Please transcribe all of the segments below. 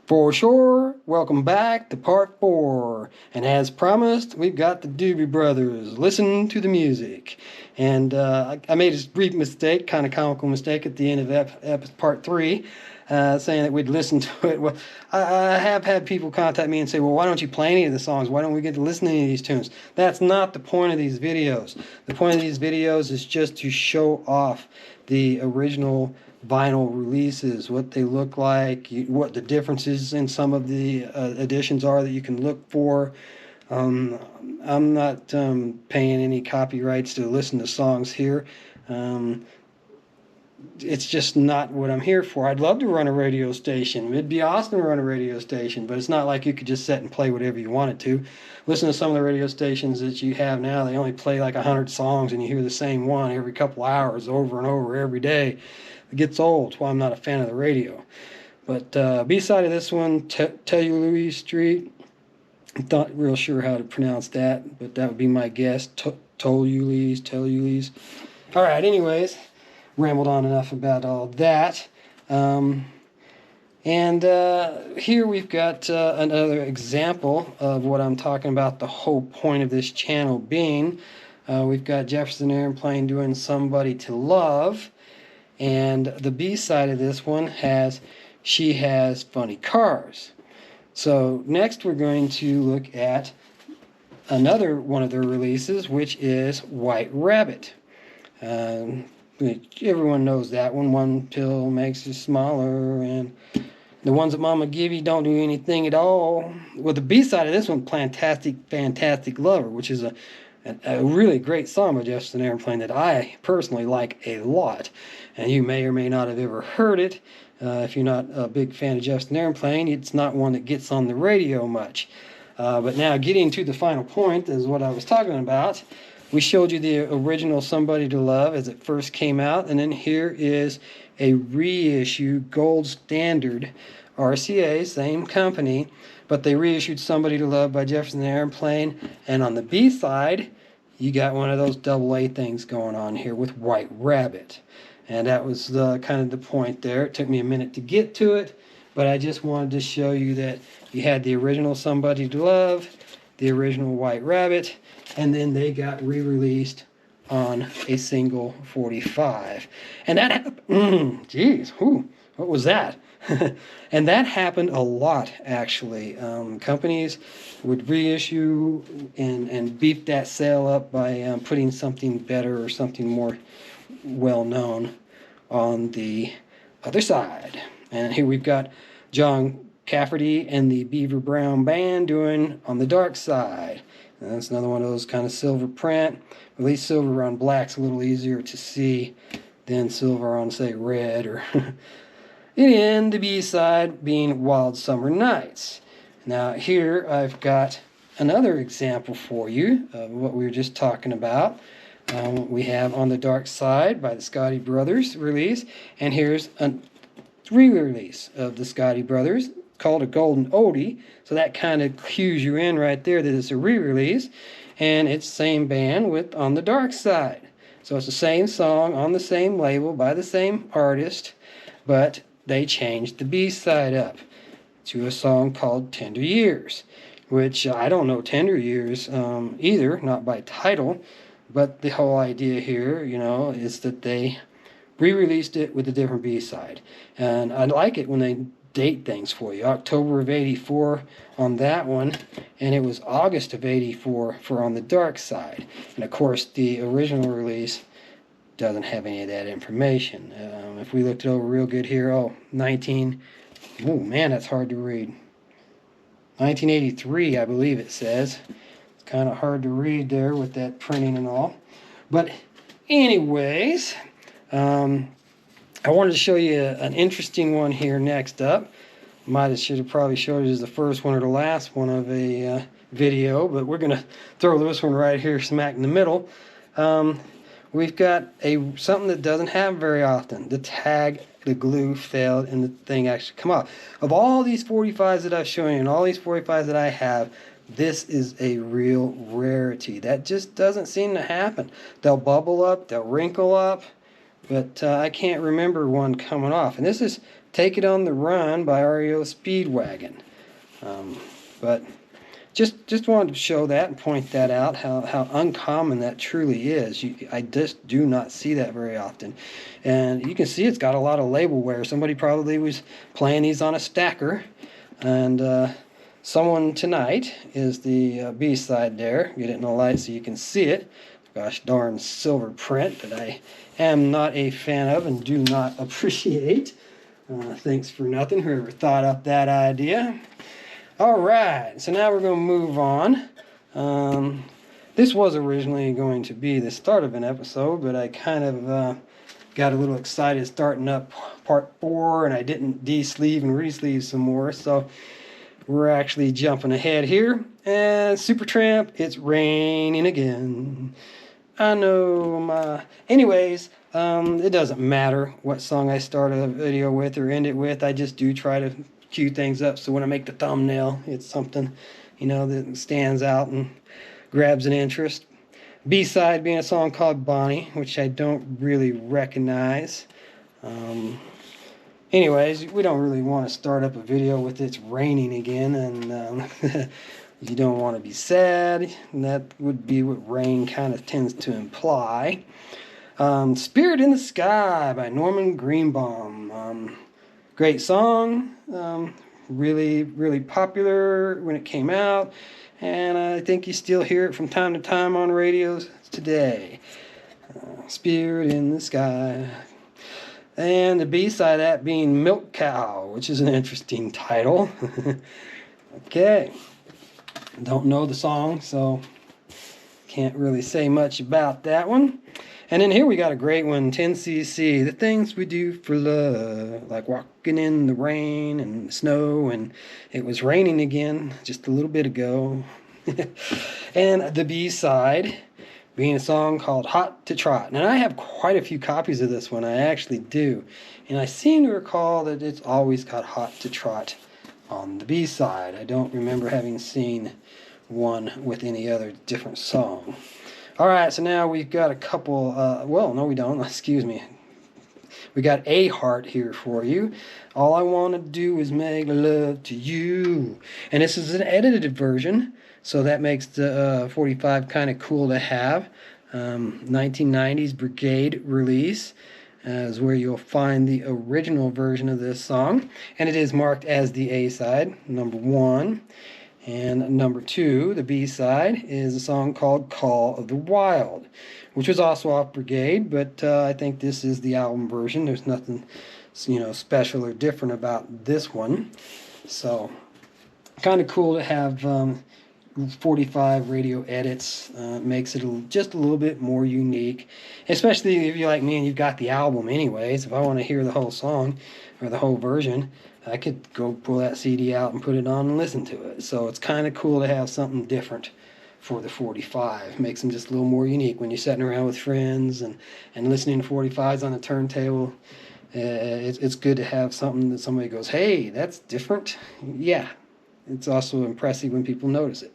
For sure, welcome back to part 4. And as promised, we've got the Doobie Brothers. Listen to the music. And I made a brief mistake, kind of comical mistake at the end of part 3, saying that we'd listen to it. Well, I have had people contact me and say, well, why don't you play any of the songs? Why don't we get to listen to any of these tunes? That's not the point of these videos. The point of these videos is just to show off the original vinyl releases, what they look like, what the differences in some of the editions are that you can look for. I'm not paying any copyrights to listen to songs here. It's just not what I'm here for. I'd love to run a radio station. It'd be awesome to run a radio station, but it's not like you could just sit and play whatever you wanted to. Listen to some of the radio stations that you have now. They only play like 100 songs, and you hear the same one every couple hours over and over every day. It gets old. That's why I'm not a fan of the radio. But B-side of this one, Tell You Louise Street. I'm not real sure how to pronounce that, but that would be my guess. Tell You Louise. All right, anyways, rambled on enough about all that. Here we've got another example of what I'm talking about, the whole point of this channel being. We've got Jefferson Airplane doing Somebody to Love. And the B-side of this one has She Has Funny Cars. So next we're going to look at another one of their releases, which is White Rabbit. Everyone knows that one. One pill makes you smaller, and the ones that Mama give you don't do anything at all. Well, the B-side of this one, Fantastic Lover, which is a really great song by Jefferson Airplane that I personally like a lot. And you may or may not have ever heard it. If you're not a big fan of Jefferson Airplane, it's not one that gets on the radio much. But now getting to the final point is what I was talking about. We showed you the original Somebody to Love as it first came out. And then here is a reissue gold standard RCA, same company. But they reissued Somebody to Love by Jefferson Airplane. And on the B-side, you got one of those AA things going on here with White Rabbit. And that was kind of the point there. It took me a minute to get to it, but I just wanted to show you that you had the original Somebody to Love, the original White Rabbit, and then they got re-released on a single 45. And that happened, what was that? And that happened a lot, actually. Companies would reissue and beef that sale up by putting something better or something more well-known on the other side. And here we've got John Cafferty and the Beaver Brown Band doing On the Dark Side. And that's another one of those kind of silver print. At least silver on black's a little easier to see than silver on, say, red. Or and the B-side being Wild Summer Nights. Now here I've got another example for you of what we were just talking about. We have On the Dark Side by the Scotty Brothers release, and here's a re-release of the Scotty Brothers called a Golden Oldie, so that kind of cues you in right there that it's a re-release, and it's the same band with On the Dark Side. So it's the same song on the same label by the same artist, but they changed the B-side up to a song called Tender Years, which I don't know Tender Years either, not by title. But the whole idea here, is that they re-released it with a different B-side. And I like it when they date things for you. October of 84 on that one, and it was August of 84 for On the Dark Side. And of course, the original release doesn't have any of that information. If we looked it over real good here, oh man, that's hard to read. 1983, I believe it says. Kind of hard to read there with that printing and all. But anyways, I wanted to show you an interesting one here next up. Should have probably showed it as the first one or the last one of a video, but we're going to throw this one right here smack in the middle. We've got something that doesn't happen very often. The tag, the glue failed, and the thing actually come off. Of all these 45s that I've shown you and all these 45s that I have, this is a real rarity. That just doesn't seem to happen. They'll bubble up, they'll wrinkle up, but I can't remember one coming off. And this is Take It on the Run by REO Speedwagon. But just wanted to show that and point that out, how uncommon that truly is. I just do not see that very often. And you can see it's got a lot of label wear. Somebody probably was playing these on a stacker. And Someone Tonight is the B-side there. Get it in the light so you can see it. Gosh darn silver print that I am not a fan of and do not appreciate. Thanks for nothing, whoever thought up that idea. Alright, so now we're going to move on. This was originally going to be the start of an episode, but I kind of got a little excited starting up part 4, and I didn't de-sleeve and re-sleeve some more, so we're actually jumping ahead here. And Supertramp, It's Raining Again. I know Anyways, it doesn't matter what song I start a video with or end it with. I just do try to cue things up so when I make the thumbnail, it's something, that stands out and grabs an interest. B-side being a song called Bonnie, which I don't really recognize. Anyways, we don't really want to start up a video with It's Raining Again, and you don't want to be sad, and that would be what rain kind of tends to imply. Spirit in the Sky by Norman Greenbaum. Great song, really, really popular when it came out, and I think you still hear it from time to time on radios today. Spirit in the Sky. And the B-side of that being Milk Cow, which is an interesting title. Okay. Don't know the song, so can't really say much about that one. And then here we got a great one, 10cc, The Things We Do for Love, like walking in the rain and snow, and it was raining again just a little bit ago. And the B-side being a song called Hot to Trot. And I have quite a few copies of this one, I actually do. And I seem to recall that it's always got Hot to Trot on the B-side. I don't remember having seen one with any other different song. Alright, so now we've got a couple, well, no we don't, excuse me. We got A Heart here for you. All I Want to Do Is Make Love to You. And this is an edited version, so that makes the 45 kind of cool to have. 1990s Brigade release is where you'll find the original version of this song. And it is marked as the A-side, number 1. And number 2, the B-side, is a song called Call of the Wild, which was also off Brigade, but I think this is the album version. There's nothing, special or different about this one. So, kind of cool to have 45 radio edits. Makes it just a little bit more unique, especially if you're like me and you've got the album anyways. If I want to hear the whole song or the whole version, I could go pull that CD out and put it on and listen to it. So it's kind of cool to have something different for the 45. Makes them just a little more unique when you're sitting around with friends and listening to 45s on the turntable. It's good to have something that somebody goes, hey, that's different. Yeah, it's also impressive when people notice it.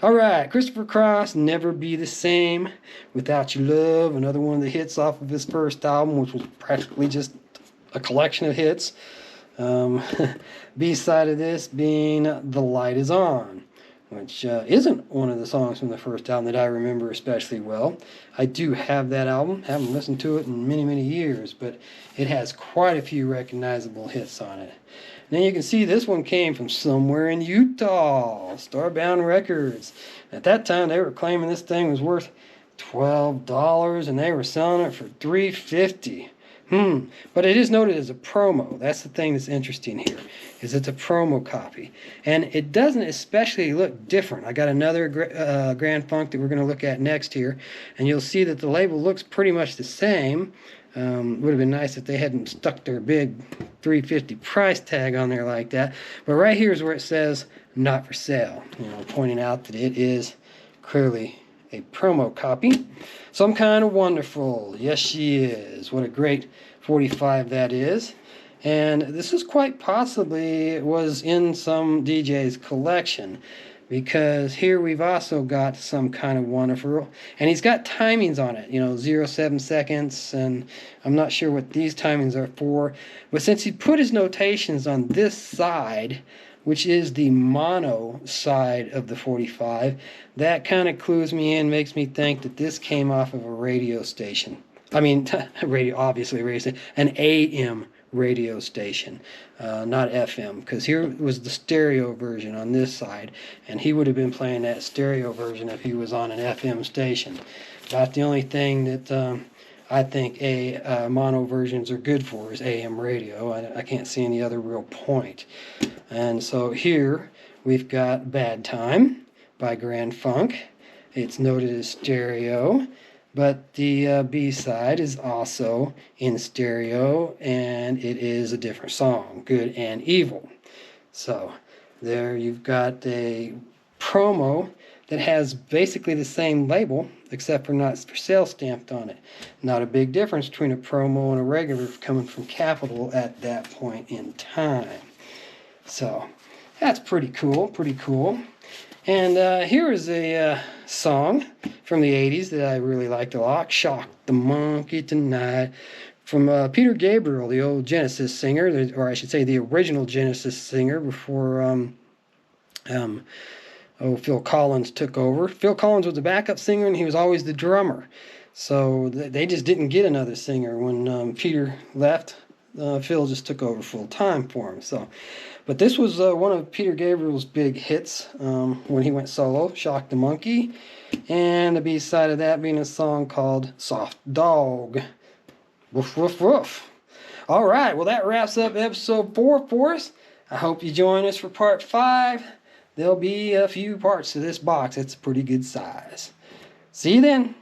Alright, Christopher Cross, Never Be the Same, Without Your Love, another one of the hits off of his first album, which was practically just a collection of hits. B-side of this being The Light Is On, which isn't one of the songs from the first album that I remember especially well. I do have that album, haven't listened to it in many, many years, but it has quite a few recognizable hits on it. And then you can see this one came from somewhere in Utah, Starbound Records. At that time, they were claiming this thing was worth $12, and they were selling it for $3.50. But it is noted as a promo. That's the thing that's interesting here, is it's a promo copy. And it doesn't especially look different. I got another Grand Funk that we're going to look at next here, and you'll see that the label looks pretty much the same. Would have been nice if they hadn't stuck their big $3.50 price tag on there like that. But right here is where it says, not for sale. Pointing out that it is clearly a promo copy. Some Kind of Wonderful. Yes, she is. What a great 45 that is. And this is quite possibly was in some DJ's collection. because here we've also got some kind of wonderful, and he's got timings on it, 0.7 seconds, and I'm not sure what these timings are for, but since he put his notations on this side, which is the mono side of the 45, that kind of clues me in, makes me think that this came off of a radio station. I mean, radio, obviously radio station, an AM radio station, not FM, because here was the stereo version on this side, and he would have been playing that stereo version if he was on an FM station. About the only thing that I think mono versions are good for is AM radio. I can't see any other real point. And so here we've got Bad Time by Grand Funk. It's noted as stereo, but the B-side is also in stereo, and it is a different song, Good and Evil. So there you've got a promo that has basically the same label, except for not for sale stamped on it. Not a big difference between a promo and a regular coming from Capitol at that point in time. So that's pretty cool. And here is a song from the 80s that I really liked a lot, Shock the Monkey Tonight, from Peter Gabriel, the old Genesis singer, or I should say the original Genesis singer before Phil Collins took over. Phil Collins was a backup singer, and he was always the drummer. So they just didn't get another singer. When Peter left, Phil just took over full time for him. But this was one of Peter Gabriel's big hits when he went solo, Shock the Monkey. And the B-side of that being a song called Soft Dog. Woof, woof, woof. All right, well, that wraps up episode 4 for us. I hope you join us for part 5. There'll be a few parts to this box. It's a pretty good size. See you then.